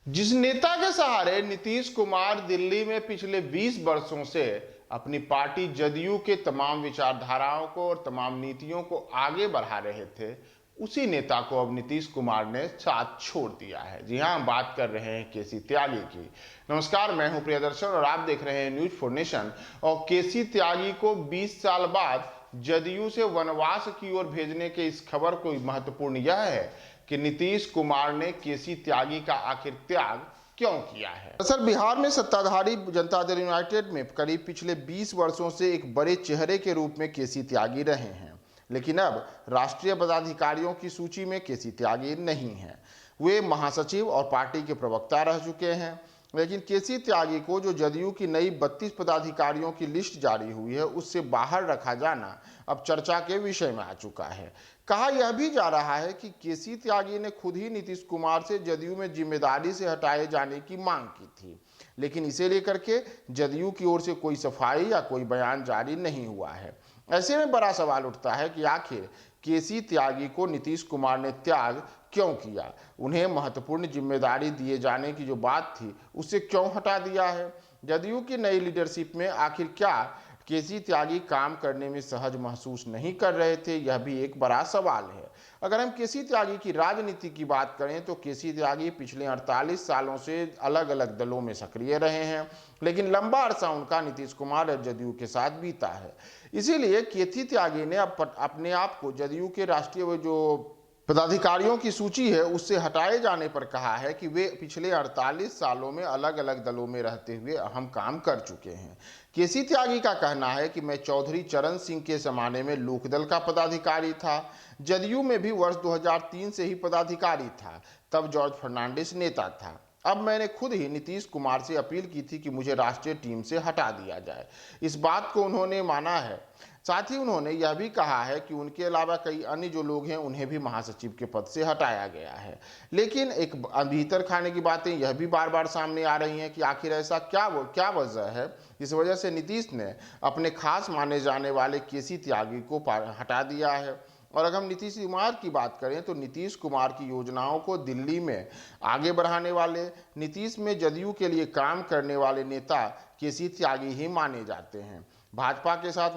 जिस नेता के सहारे नीतीश कुमार दिल्ली में पिछले 20 वर्षों से अपनी पार्टी जदयू के तमाम विचारधाराओं को और तमाम नीतियों को आगे बढ़ा रहे थे, उसी नेता को अब नीतीश कुमार ने साथ छोड़ दिया है। जी हां, हम बात कर रहे हैं केसी त्यागी की। नमस्कार, मैं हूं प्रियदर्शन और आप देख रहे हैं न्यूज फॉर नेशन। और केसी त्यागी को 20 साल बाद जदयू से वनवास की ओर भेजने के इस खबर को महत्वपूर्ण यह है कि नीतीश कुमार ने केसी त्यागी का आखिर त्याग क्यों किया है। दरअसल बिहार में सत्ताधारी जनता दल यूनाइटेड में करीब पिछले 20 वर्षों से एक बड़े चेहरे के रूप में केसी त्यागी रहे हैं, लेकिन अब राष्ट्रीय पदाधिकारियों की सूची में केसी त्यागी नहीं है। वे महासचिव और पार्टी के प्रवक्ता रह चुके हैं, लेकिन केसी त्यागी को जो जदयू की नई 32 पदाधिकारियों की लिस्ट जारी हुई है, उससे बाहर रखा जाना अब चर्चा के विषय में आ चुका है। कहा यह भी जा रहा है कि केसी त्यागी ने खुद ही नीतीश कुमार से जदयू में जिम्मेदारी से हटाए जाने की मांग की थी, लेकिन इसे लेकर के जदयू की ओर से कोई सफाई या कोई बयान जारी नहीं हुआ है। ऐसे में बड़ा सवाल उठता है कि आखिर केसी त्यागी को नीतीश कुमार ने त्याग क्यों किया, उन्हें महत्वपूर्ण जिम्मेदारी दिए जाने की जो बात थी उससे क्यों हटा दिया है। जदयू की नई लीडरशिप में आखिर क्या केसी त्यागी काम करने में सहज महसूस नहीं कर रहे थे, यह भी एक बड़ा सवाल है। अगर हम केसी त्यागी की राजनीति की बात करें तो केसी त्यागी पिछले 48 सालों से अलग अलग दलों में सक्रिय रहे हैं, लेकिन लंबा अरसा उनका नीतीश कुमार और जदयू के साथ बीता है। इसीलिए केसी त्यागी ने अपने आप को जदयू के राष्ट्रीय जो पदाधिकारियों की सूची है उससे हटाए जाने पर कहा है कि वे पिछले 48 सालों में अलग अलग दलों में रहते हुए अहम काम कर चुके हैं। केसी त्यागी का कहना है कि मैं चौधरी चरण सिंह के जमाने में लोकदल का पदाधिकारी था, जदयू में भी वर्ष 2003 से ही पदाधिकारी था, तब जॉर्ज फर्नांडिस नेता था। अब मैंने खुद ही नीतीश कुमार से अपील की थी कि मुझे राष्ट्रीय टीम से हटा दिया जाए। इस बात को उन्होंने माना है। साथ ही उन्होंने यह भी कहा है कि उनके अलावा कई अन्य जो लोग हैं उन्हें भी महासचिव के पद से हटाया गया है। लेकिन एक भीतर खाने की बातें यह भी बार बार सामने आ रही हैं कि आखिर ऐसा क्या वजह है इस वजह से नीतीश ने अपने खास माने जाने वाले केसी त्यागी को हटा दिया है। और अगर हम नीतीश कुमार की बात करें तो नीतीश कुमार की योजनाओं को दिल्ली में आगे बढ़ाने वाले, नीतीश में जदयू के लिए काम करने वाले नेता केसी त्यागी ही माने जाते हैं। भाजपा के साथ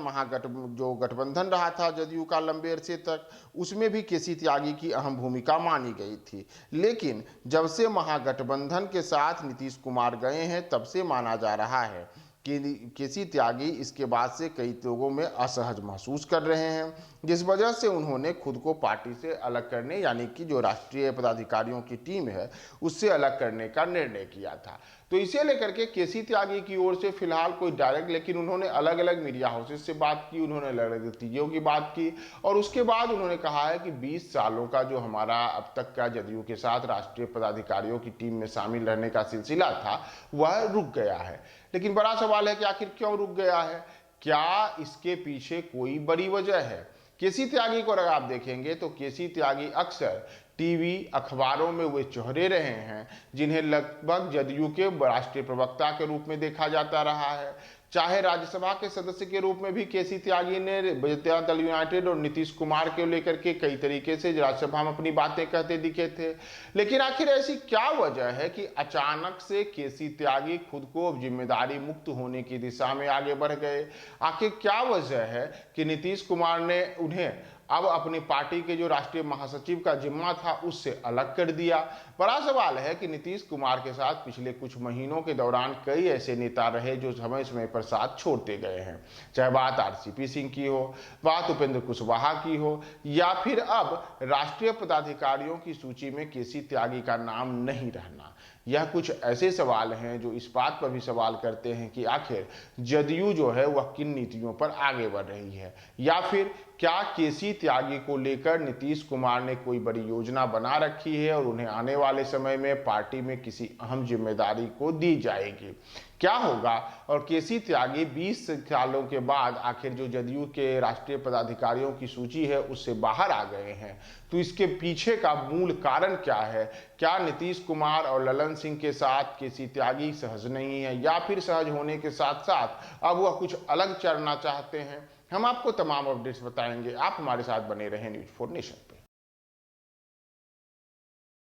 जो गठबंधन रहा था जदयू का लंबे अरसे तक, उसमें भी केसी त्यागी की अहम भूमिका मानी गई थी। लेकिन जब से महागठबंधन के साथ नीतीश कुमार गए हैं तब से माना जा रहा है कि केसी त्यागी इसके बाद से कई लोगों में असहज महसूस कर रहे हैं, जिस वजह से उन्होंने खुद को पार्टी से अलग करने यानी कि जो राष्ट्रीय पदाधिकारियों की टीम है उससे अलग करने का निर्णय किया था। तो इसे लेकर के केसी त्यागी की ओर से फिलहाल कोई डायरेक्ट, लेकिन उन्होंने अलग अलग मीडिया हाउसेस से बात की, उन्होंने अलग अलग नतीजों की बात की और उसके बाद उन्होंने कहा है कि 20 सालों का जो हमारा अब तक का जदयू के साथ राष्ट्रीय पदाधिकारियों की टीम में शामिल रहने का सिलसिला था वह रुक गया है। लेकिन बड़ा सवाल है कि आखिर क्यों रुक गया है, क्या इसके पीछे कोई बड़ी वजह है। केसी त्यागी को अगर आप देखेंगे तो केसी त्यागी अक्सर टीवी अखबारों में वे चेहरे रहे हैं जिन्हें लगभग जदयू के राष्ट्रीय प्रवक्ता के रूप में देखा जाता रहा है। चाहे राज्यसभा के सदस्य के रूप में भी केसी त्यागी ने जनता दल यूनाइटेड और नीतीश कुमार को लेकर के कई तरीके से राज्यसभा में अपनी बातें कहते दिखे थे। लेकिन आखिर ऐसी क्या वजह है कि अचानक से केसी त्यागी खुद को अब जिम्मेदारी मुक्त होने की दिशा में आगे बढ़ गए। आखिर क्या वजह है कि नीतीश कुमार ने उन्हें अब अपनी पार्टी के जो राष्ट्रीय महासचिव का जिम्मा था उससे अलग कर दिया। बड़ा सवाल है कि नीतीश कुमार के साथ पिछले कुछ महीनों के दौरान कई ऐसे नेता रहे जो समय समय पर साथ छोड़ते गए हैं, चाहे बात आरसीपी सिंह की हो, बात उपेंद्र कुशवाहा की हो या फिर अब राष्ट्रीय पदाधिकारियों की सूची में केसी त्यागी का नाम नहीं रहना। यह कुछ ऐसे सवाल हैं जो इस बात पर भी सवाल करते हैं कि आखिर जदयू जो है वह किन नीतियों पर आगे बढ़ रही है, या फिर क्या केसी त्यागी को लेकर नीतीश कुमार ने कोई बड़ी योजना बना रखी है और उन्हें आने वाले समय में पार्टी में किसी अहम जिम्मेदारी को दी जाएगी। क्या होगा और केसी त्यागी 20 सालों के बाद आखिर जो जदयू के राष्ट्रीय पदाधिकारियों की सूची है उससे बाहर आ गए हैं, तो इसके पीछे का मूल कारण क्या है। क्या नीतीश कुमार और ललन सिंह के साथ केसी त्यागी सहज नहीं है या फिर सहज होने के साथ साथ अब वह कुछ अलग चलना चाहते हैं। हम आपको तमाम अपडेट्स बताएंगे, आप हमारे साथ बने रहें न्यूज फॉर नेशन पे।